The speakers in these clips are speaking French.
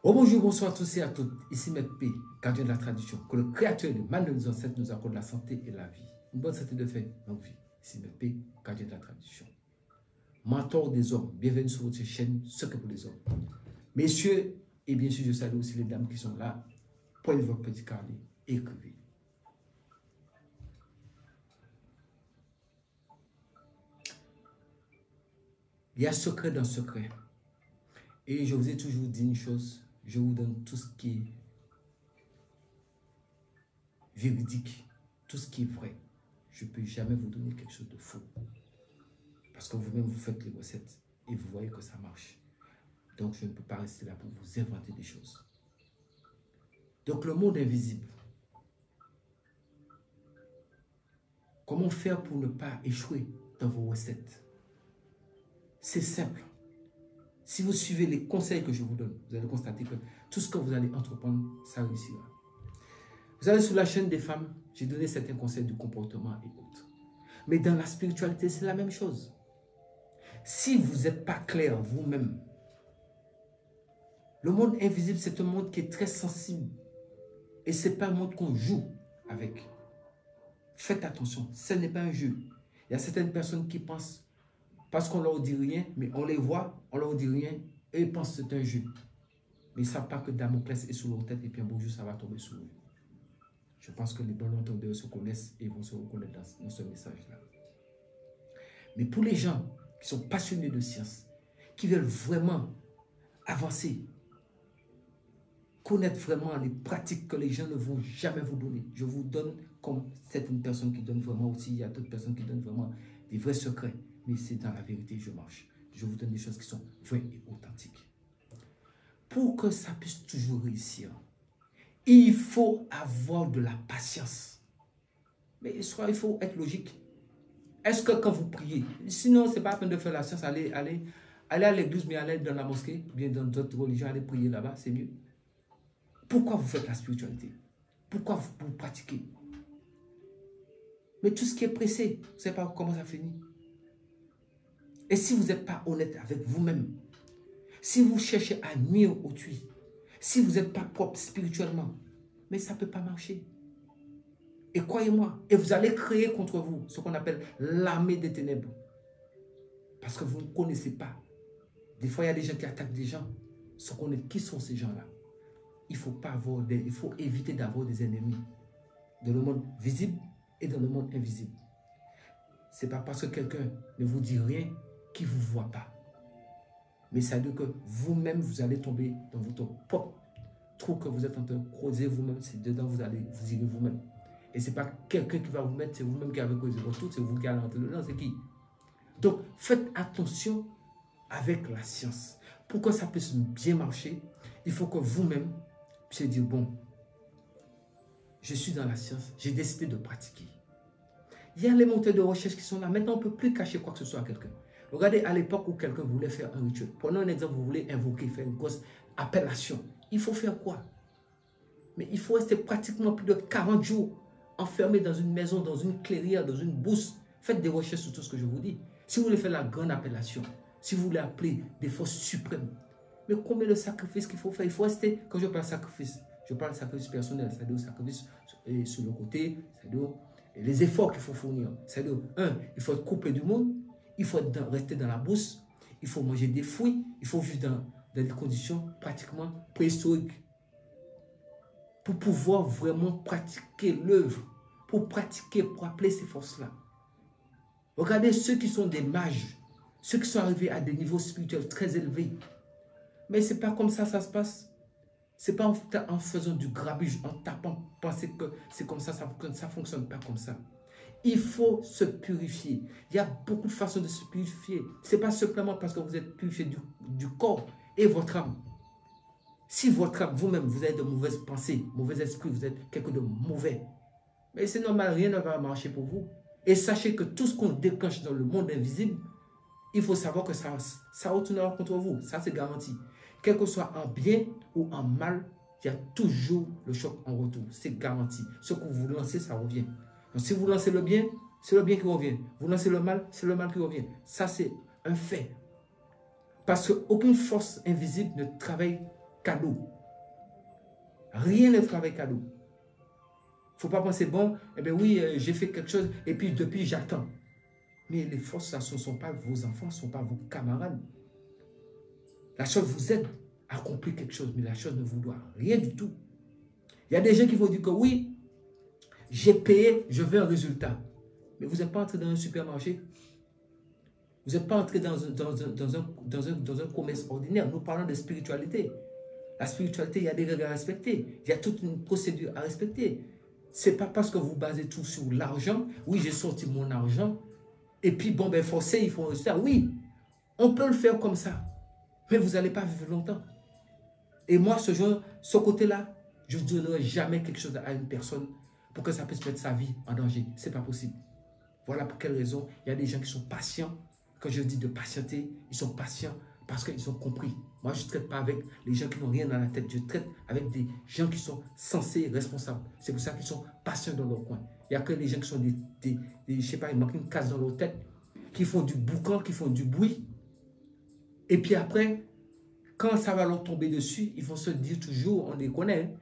Oh, bonjour, bonsoir à tous et à toutes. Ici Maître P, gardien de la tradition. Que le Créateur de mal de nos ancêtres nous accorde la santé et la vie. Une bonne santé de fait, longue vie. Ici Maître P, gardien de la tradition. Mentor des hommes, bienvenue sur votre chaîne, Ce que pour les hommes. Messieurs, et bien sûr, je salue aussi les dames qui sont là. Prenez votre petit carnet et écrivez. Il y a secret dans secret. Et je vous ai toujours dit une chose, je vous donne tout ce qui est véridique, tout ce qui est vrai. Je ne peux jamais vous donner quelque chose de faux. Parce que vous-même, vous faites les recettes et vous voyez que ça marche. Donc, je ne peux pas rester là pour vous inventer des choses. Donc, le monde invisible. Comment faire pour ne pas échouer dans vos recettes? C'est simple. Si vous suivez les conseils que je vous donne, vous allez constater que tout ce que vous allez entreprendre, ça réussira. Vous allez sur la chaîne des femmes, j'ai donné certains conseils de comportement et autres. Mais dans la spiritualité, c'est la même chose. Si vous n'êtes pas clair vous-même, le monde invisible, c'est un monde qui est très sensible. Et ce n'est pas un monde qu'on joue avec. Faites attention, ce n'est pas un jeu. Il y a certaines personnes qui pensent, parce qu'on leur dit rien, mais on les voit, on leur dit rien, et ils pensent que c'est un jeu. Mais ils ne savent pas que Damoclès est sous leur tête, et puis un beau jour, ça va tomber sur eux. Je pense que les bons entendeurs se connaissent et vont se reconnaître dans ce message-là. Mais pour les gens qui sont passionnés de science, qui veulent vraiment avancer, connaître vraiment les pratiques que les gens ne vont jamais vous donner. Je vous donne comme certaines personnes qui donnent vraiment aussi, il y a d'autres personnes qui donnent vraiment des vrais secrets. Mais c'est dans la vérité, je marche. Je vous donne des choses qui sont vraies et authentiques. Pour que ça puisse toujours réussir, il faut avoir de la patience. Mais soit il faut être logique. Est-ce que quand vous priez, sinon ce n'est pas la peine de faire la science, allez à l'église, mais allez dans la mosquée, bien dans d'autres religions, allez prier là-bas, c'est mieux. Pourquoi vous faites la spiritualité? Pourquoi vous pratiquez? Mais tout ce qui est pressé, vous ne savez pas comment ça finit. Et si vous n'êtes pas honnête avec vous-même, si vous cherchez à nuire autrui, si vous n'êtes pas propre spirituellement, mais ça ne peut pas marcher. Et croyez-moi, et vous allez créer contre vous ce qu'on appelle l'armée des ténèbres. Parce que vous ne connaissez pas. Des fois, il y a des gens qui attaquent des gens sans connaître qui sont ces gens-là. Il faut éviter d'avoir des ennemis dans le monde visible et dans le monde invisible. Ce n'est pas parce que quelqu'un ne vous dit rien qu'il ne vous voit pas. Mais ça veut dire que vous-même, vous allez tomber dans votre propre trou que vous êtes en train de creuser vous-même. C'est dedans vous irez vous-même. Et ce n'est pas quelqu'un qui va vous mettre, c'est vous-même qui avez causé votre trou, c'est vous qui allez rentrer dedans, c'est qui? Donc, faites attention avec la science. Pour que ça puisse bien marcher, il faut que vous-même puissiez dire, bon, je suis dans la science, j'ai décidé de pratiquer. Il y a les moteurs de recherche qui sont là. Maintenant, on ne peut plus cacher quoi que ce soit à quelqu'un. Regardez, à l'époque où quelqu'un voulait faire un rituel. Prenons un exemple, vous voulez invoquer, faire une grosse appellation. Il faut faire quoi? Mais il faut rester pratiquement plus de 40 jours enfermé dans une maison, dans une clairière, dans une bourse. Faites des recherches sur tout ce que je vous dis. Si vous voulez faire la grande appellation, si vous voulez appeler des forces suprêmes, mais combien de sacrifices qu'il faut faire? Il faut rester, quand je parle de sacrifice, je parle de sacrifice personnel, c'est-à-dire sacrifice sur le côté, c'est-à-dire les efforts qu'il faut fournir. C'est-à-dire, il faut être coupé du monde, il faut rester dans la bourse, il faut manger des fruits, il faut vivre dans des conditions pratiquement préhistoriques. Pour pouvoir vraiment pratiquer l'œuvre, pour appeler ces forces-là. Regardez ceux qui sont des mages, ceux qui sont arrivés à des niveaux spirituels très élevés. Mais ce n'est pas comme ça se passe. Ce n'est pas en faisant du grabuge, en tapant, penser que c'est comme ça ne fonctionne pas comme ça. Il faut se purifier. Il y a beaucoup de façons de se purifier. Ce n'est pas simplement parce que vous êtes purifié du corps et votre âme. Si votre âme, vous-même, vous avez de mauvaises pensées, mauvais esprits, vous êtes quelque de mauvais, mais c'est normal, rien ne va marcher pour vous. Et sachez que tout ce qu'on déclenche dans le monde invisible, il faut savoir que ça retournera contre vous. Ça, c'est garanti. Quel que soit en bien ou en mal, il y a toujours le choc en retour. C'est garanti. Ce que vous lancez, ça revient. Donc, si vous lancez le bien, c'est le bien qui revient. Vous lancez le mal, c'est le mal qui revient. Ça, c'est un fait. Parce qu'aucune force invisible ne travaille cadeau. Rien n'est fait avec cadeau. Il ne faut pas penser, bon, eh bien oui, j'ai fait quelque chose et puis depuis, j'attends. Mais les forces, ce ne sont pas vos enfants, ce ne sont pas vos camarades. La chose vous aide à accomplir quelque chose, mais la chose ne vous doit rien du tout. Il y a des gens qui vont dire que oui, j'ai payé, je veux un résultat. Mais vous n'êtes pas entré dans un supermarché. Vous n'êtes pas entré dans un commerce ordinaire. Nous parlons de spiritualité. La spiritualité, il y a des règles à respecter. Il y a toute une procédure à respecter. Ce n'est pas parce que vous basez tout sur l'argent. Oui, j'ai sorti mon argent. Et puis, bon, ben forcé, il faut un résultat. Oui, on peut le faire comme ça. Mais vous n'allez pas vivre longtemps. Et moi, ce côté-là, je ne donnerai jamais quelque chose à une personne pour que ça puisse mettre sa vie en danger. Ce n'est pas possible. Voilà pour quelle raison il y a des gens qui sont patients. Quand je dis de patienter, ils sont patients parce qu'ils ont compris. Moi, je ne traite pas avec les gens qui n'ont rien dans la tête. Je traite avec des gens qui sont censés responsables. C'est pour ça qu'ils sont patients dans leur coin. Il n'y a que les gens qui sont je ne sais pas, ils manquent une case dans leur tête, qui font du boucan, qui font du bruit. Et puis après, quand ça va leur tomber dessus, ils vont se dire toujours, on les connaît,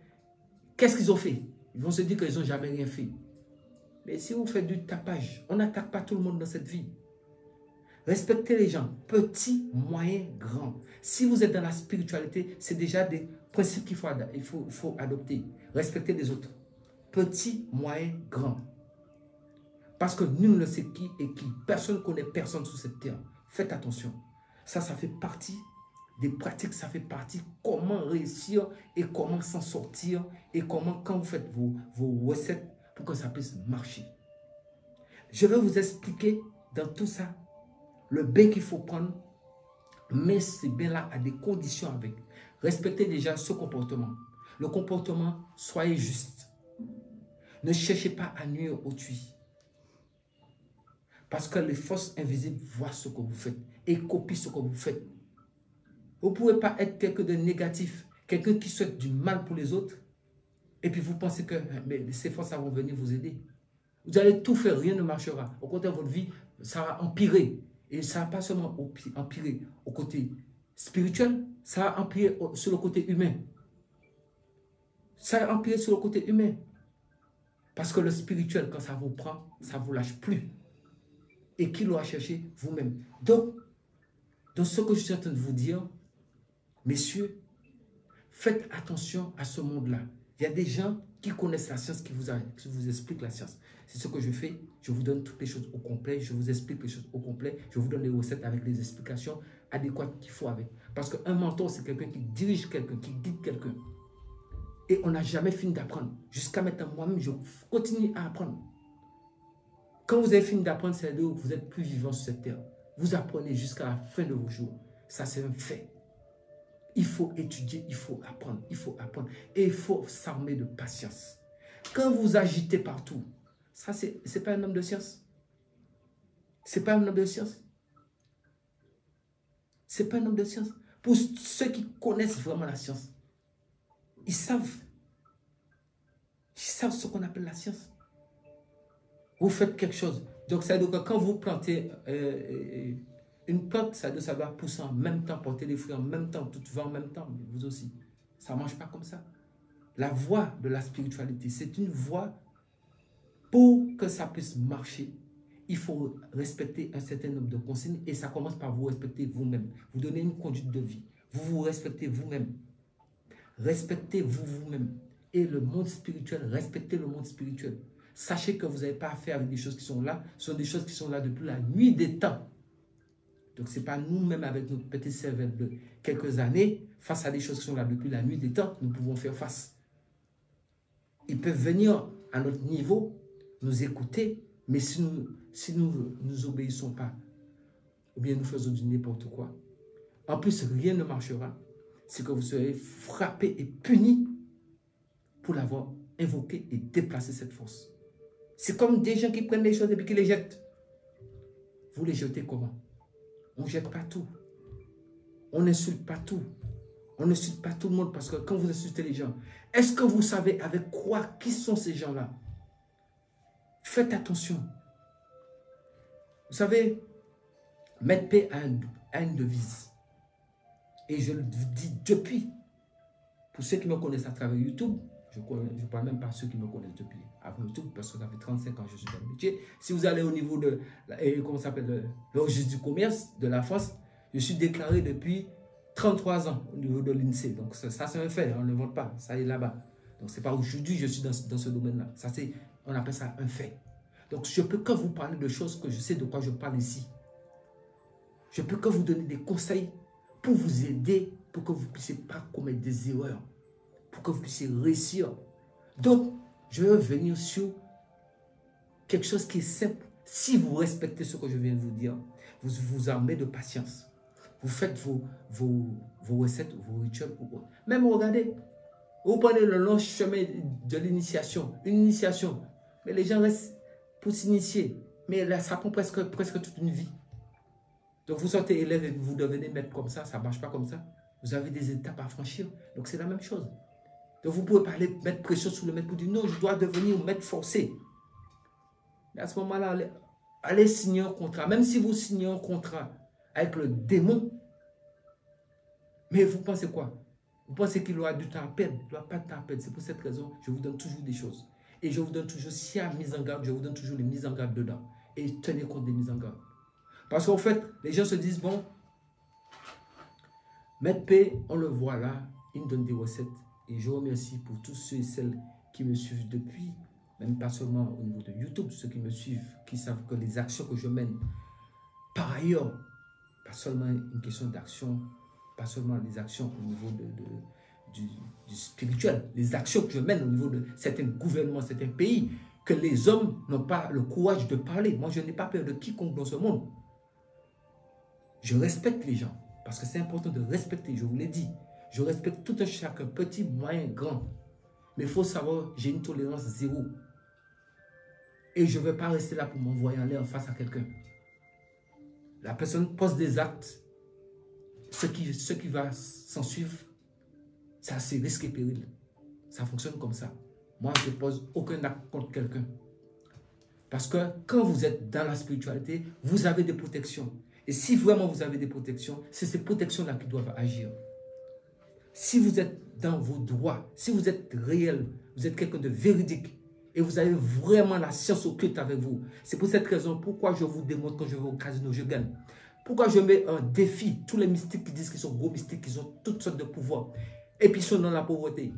qu'est-ce qu'ils ont fait? Ils vont se dire qu'ils n'ont jamais rien fait. Mais si vous faites du tapage, on n'attaque pas tout le monde dans cette vie. Respectez les gens, petits, moyens, grands. Si vous êtes dans la spiritualité, c'est déjà des principes qu'il faut adopter. Respectez les autres. Petits, moyens, grands. Parce que nul ne sait qui est qui. Personne ne connaît personne sur cette terre. Faites attention. Ça fait partie des pratiques, ça fait partie comment réussir et comment s'en sortir et comment, quand vous faites vos recettes, pour que ça puisse marcher. Je vais vous expliquer dans tout ça le bain qu'il faut prendre, mais ce bain-là a des conditions avec. Respectez déjà ce comportement. Le comportement, soyez juste. Ne cherchez pas à nuire autrui. Parce que les forces invisibles voient ce que vous faites et copient ce que vous faites. Vous ne pouvez pas être quelqu'un de négatif, quelqu'un qui souhaite du mal pour les autres, et puis vous pensez que mais ces forces vont venir vous aider. Vous allez tout faire, rien ne marchera. Au contraire, votre vie, ça va empirer. Et ça va pas seulement empirer au côté spirituel, ça va empirer sur le côté humain. Ça va empirer sur le côté humain. Parce que le spirituel, quand ça vous prend, ça ne vous lâche plus. Et qui l'aura cherché? Vous-même. Donc, dans ce que je suis en train de vous dire, messieurs, faites attention à ce monde-là. Il y a des gens qui connaissent la science, qui vous expliquent la science. C'est ce que je fais. Je vous donne toutes les choses au complet. Je vous explique les choses au complet. Je vous donne les recettes avec les explications adéquates qu'il faut avec. Parce qu'un mentor, c'est quelqu'un qui dirige quelqu'un, qui guide quelqu'un. Et on n'a jamais fini d'apprendre. Jusqu'à maintenant, moi-même, je continue à apprendre. Quand vous avez fini d'apprendre, c'est là où vous êtes plus vivant sur cette terre. Vous apprenez jusqu'à la fin de vos jours. Ça, c'est un fait. Il faut étudier, il faut apprendre, il faut apprendre. Et il faut s'armer de patience. Quand vous agitez partout, ça, c'est pas un homme de science. C'est pas un homme de science. C'est pas un homme de science. Pour ceux qui connaissent vraiment la science, ils savent ce qu'on appelle la science. Vous faites quelque chose. Donc, ça veut dire que quand vous plantez une plante, ça doit pousser en même temps, porter des fruits en même temps, tout va en même temps, mais vous aussi. Ça ne marche pas comme ça. La voie de la spiritualité, c'est une voie pour que ça puisse marcher. Il faut respecter un certain nombre de consignes et ça commence par vous respecter vous-même. Vous donnez une conduite de vie. Vous vous respectez vous-même. Respectez-vous vous-même. Et le monde spirituel, respectez le monde spirituel. Sachez que vous n'avez pas affaire avec des choses qui sont là. Ce sont des choses qui sont là depuis la nuit des temps. Donc, ce n'est pas nous-mêmes avec notre petite cervelle de quelques années, face à des choses qui sont là depuis la nuit des temps, nous pouvons faire face. Ils peuvent venir à notre niveau, nous écouter, mais si nous ne obéissons pas, ou bien nous faisons du n'importe quoi, en plus, rien ne marchera. C'est que vous serez frappé et puni pour l'avoir invoqué et déplacé cette force. C'est comme des gens qui prennent les choses et puis qui les jettent. Vous les jetez comment? On ne jette pas tout. On n'insulte pas tout. On n'insulte pas tout le monde parce que quand vous insultez les gens, est-ce que vous savez avec quoi, qui sont ces gens-là? Faites attention. Vous savez, Maître P a une devise. Et je le dis depuis Pour ceux qui me connaissent à travers YouTube, je ne parle même pas ceux qui me connaissent depuis avant YouTube, parce que ça fait 35 ans que je suis dans le métier. Si vous allez au niveau de, comment ça s'appelle, le registre du commerce de la France, je suis déclaré depuis 33 ans au niveau de l'INSEE. Donc ça c'est un fait, on ne le vote pas, ça est là-bas. Donc c'est pas aujourd'hui que je suis dans ce domaine-là. Ça c'est, on appelle ça un fait. Donc je peux que vous parler de choses que je sais de quoi je parle ici. Je peux que vous donner des conseils pour vous aider, pour que vous ne puissiez pas commettre des erreurs, pour que vous puissiez réussir. Donc, je vais revenir sur quelque chose qui est simple. Si vous respectez ce que je viens de vous dire, vous vous armez de patience. Vous faites vos recettes, vos rituels. Même regardez, vous prenez le long chemin de l'initiation, une initiation. Mais les gens restent pour s'initier. Mais là, ça prend presque toute une vie. Donc vous sortez élève et vous devenez maître comme ça ne marche pas comme ça. Vous avez des étapes à franchir. Donc c'est la même chose. Donc vous pouvez parler, mettre pression sur le maître pour dire non, je dois devenir maître forcé. Mais à ce moment-là, allez signer un contrat. Même si vous signez un contrat avec le démon, mais vous pensez quoi? Vous pensez qu'il aura du temps à perdre? Il n'aura pas de temps à perdre. C'est pour cette raison que je vous donne toujours des choses. Et je vous donne toujours, s'il y a mise en garde, je vous donne toujours les mises en garde dedans. Et tenez compte des mises en garde. Parce qu'en fait, les gens se disent, bon, Maître P, on le voit là, il me donne des recettes. Et je remercie pour tous ceux et celles qui me suivent depuis, même pas seulement au niveau de YouTube, ceux qui me suivent, qui savent que les actions que je mène, par ailleurs, pas seulement une question d'action, pas seulement des actions au niveau du spirituel, les actions que je mène au niveau de certains gouvernements, certains pays, que les hommes n'ont pas le courage de parler. Moi, je n'ai pas peur de quiconque dans ce monde. Je respecte les gens, parce que c'est important de respecter, je vous l'ai dit. Je respecte tout un chacun, petit, moyen, grand. Mais il faut savoir, j'ai une tolérance zéro. Et je ne vais pas rester là pour m'envoyer en l'air face à quelqu'un. La personne pose des actes. Ce qui va s'en suivre, ça c'est risque et péril. Ça fonctionne comme ça. Moi, je ne pose aucun acte contre quelqu'un. Parce que quand vous êtes dans la spiritualité, vous avez des protections. Et si vraiment vous avez des protections, c'est ces protections-là qui doivent agir. Si vous êtes dans vos droits, si vous êtes réel, vous êtes quelqu'un de véridique, et vous avez vraiment la science occulte avec vous. C'est pour cette raison pourquoi je vous démontre quand je vais au casino, je gagne. Pourquoi je mets un défi, tous les mystiques qui disent qu'ils sont gros mystiques, qu'ils ont toutes sortes de pouvoirs, et puis ils sont dans la pauvreté.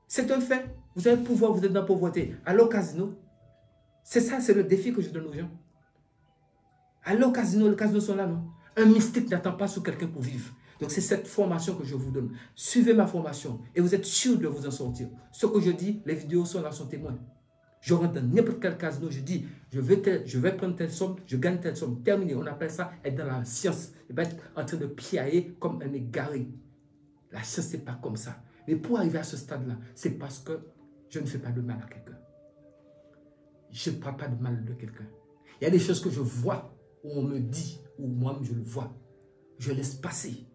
C'est un fait. Vous avez le pouvoir, vous êtes dans la pauvreté. Allez au casino. C'est ça, c'est le défi que je donne aux gens. Allez au casino, les casinos sont là, non? Un mystique n'attend pas sur quelqu'un pour vivre. Donc c'est cette formation que je vous donne. Suivez ma formation et vous êtes sûr de vous en sortir. Ce que je dis, les vidéos sont là, sont témoins. Je rentre dans n'importe quel casino, je dis, je vais prendre telle somme, je gagne telle somme. Terminé, on appelle ça être dans la science. Et pas être en train de piailler comme un égaré. La science, ce n'est pas comme ça. Mais pour arriver à ce stade-là, c'est parce que je ne fais pas de mal à quelqu'un. Je ne parle pas de mal de quelqu'un. Il y a des choses que je vois, où on me dit, ou moi-même je le vois. Je laisse passer.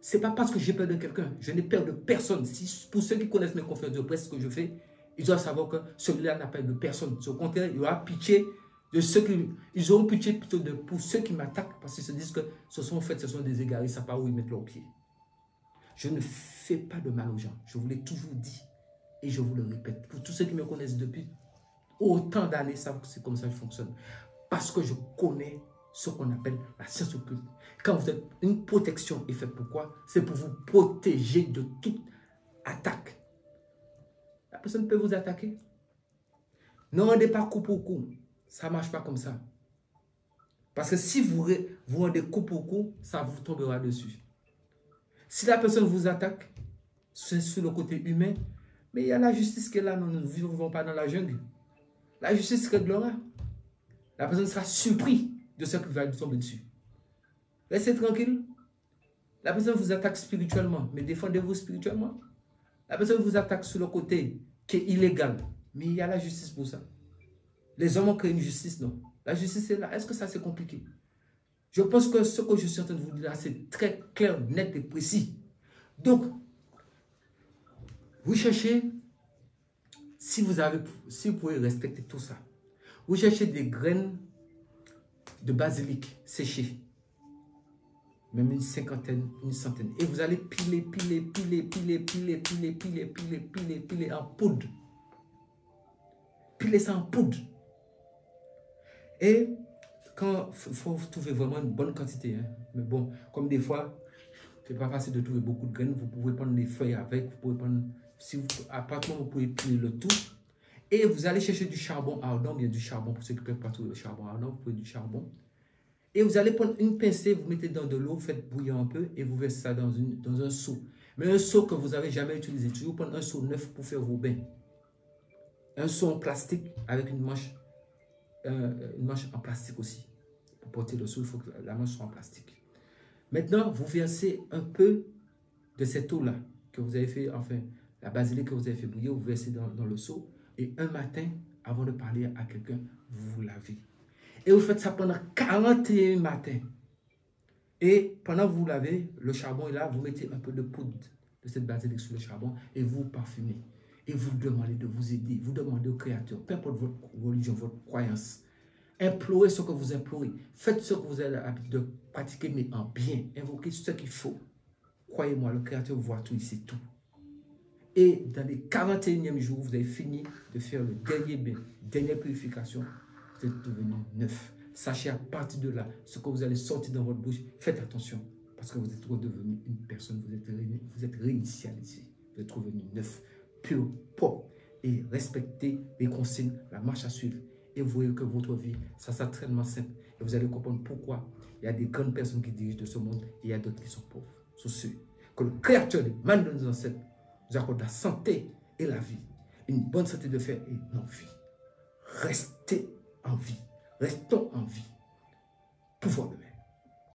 Ce n'est pas parce que j'ai peur de quelqu'un. Je n'ai peur de personne. Si, pour ceux qui connaissent mes conférences de presse, ce que je fais, ils doivent savoir que celui-là n'a peur de personne. Au contraire, il y aura pitié de ceux qui... Ils auront pitié plutôt pour ceux qui m'attaquent parce qu'ils se disent que ce sont des égarés, ça part où ils mettent leurs pieds. Je ne fais pas de mal aux gens. Je vous l'ai toujours dit. Et je vous le répète. Pour tous ceux qui me connaissent depuis autant d'années, savent que c'est comme ça que je fonctionne. Parce que je connais ce qu'on appelle la science occulte. Quand vous êtes une protection est faite pourquoi? C'est pour vous protéger de toute attaque. La personne peut vous attaquer. Ne rendez pas coup pour coup. Ça ne marche pas comme ça. Parce que si vous rendez coup pour coup, ça vous tombera dessus. Si la personne vous attaque, c'est sur le côté humain, mais il y a la justice qui est là. Nous ne vivons pas dans la jungle. La justice réglera. La personne sera surprise de ce qui va lui tomber dessus. Restez tranquille. La personne vous attaque spirituellement, mais défendez-vous spirituellement. La personne vous attaque sur le côté qui est illégal, mais il y a la justice pour ça. Les hommes ont créé une justice, non? La justice est là. Est-ce que ça c'est compliqué? Je pense que ce que je suis en train de vous dire là, c'est très clair, net et précis. Donc, vous cherchez, si vous pouvez respecter tout ça, vous cherchez des graines de basilic séchées. même une cinquantaine, une centaine. Et vous allez piler en poudre. Piler ça en poudre. Et quand il faut trouver vraiment une bonne quantité, hein. Mais bon, comme des fois, c'est pas facile de trouver beaucoup de graines, vous pouvez prendre des feuilles avec, vous pouvez prendre, si vous, à partir du moment où vous pouvez piler le tout. Et vous allez chercher du charbon ardent, bien du charbon, pour ceux qui ne peuvent pas trouver le charbon ardent, vous pouvez du charbon. Et vous allez prendre une pincée, vous mettez dans de l'eau, faites bouillir un peu et vous versez ça dans un seau. Mais un seau que vous n'avez jamais utilisé. Toujours prendre un seau neuf pour faire vos bains. Un seau en plastique avec une manche en plastique aussi. Pour porter le seau, il faut que la manche soit en plastique. Maintenant, vous versez un peu de cette eau-là que vous avez fait, enfin, la basilic que vous avez fait bouillir, vous versez dans le seau. Et un matin, avant de parler à quelqu'un, vous vous lavez. Et vous faites ça pendant 41 matins. Et pendant que vous lavez, le charbon est là, vous mettez un peu de poudre de cette basilic sur le charbon et vous parfumez. Et vous demandez de vous aider, vous demandez au Créateur, peu importe votre religion, votre croyance, implorez ce que vous implorez. Faites ce que vous avez l'habitude de pratiquer, mais en bien. Invoquez ce qu'il faut. Croyez-moi, le Créateur voit tout, il sait tout. Et dans les 41e jours, vous avez fini de faire le dernier bain, dernière purification, vous êtes devenu neuf. Sachez à partir de là, ce que vous allez sortir dans votre bouche, faites attention, parce que vous êtes redevenu une personne, vous êtes réinitialisé, vous êtes revenu neuf, pur, propre, et respectez les consignes, la marche à suivre. Et vous voyez que votre vie, ça sera tellement simple. Et vous allez comprendre pourquoi il y a des grandes personnes qui dirigent de ce monde et il y a d'autres qui sont pauvres. Sur ceux que le Créateur des mal de nos ancêtres nous accorde la santé et la vie. Une bonne santé de fer et non vie. Restez en vie. Restons en vie. Pouvoir de mer.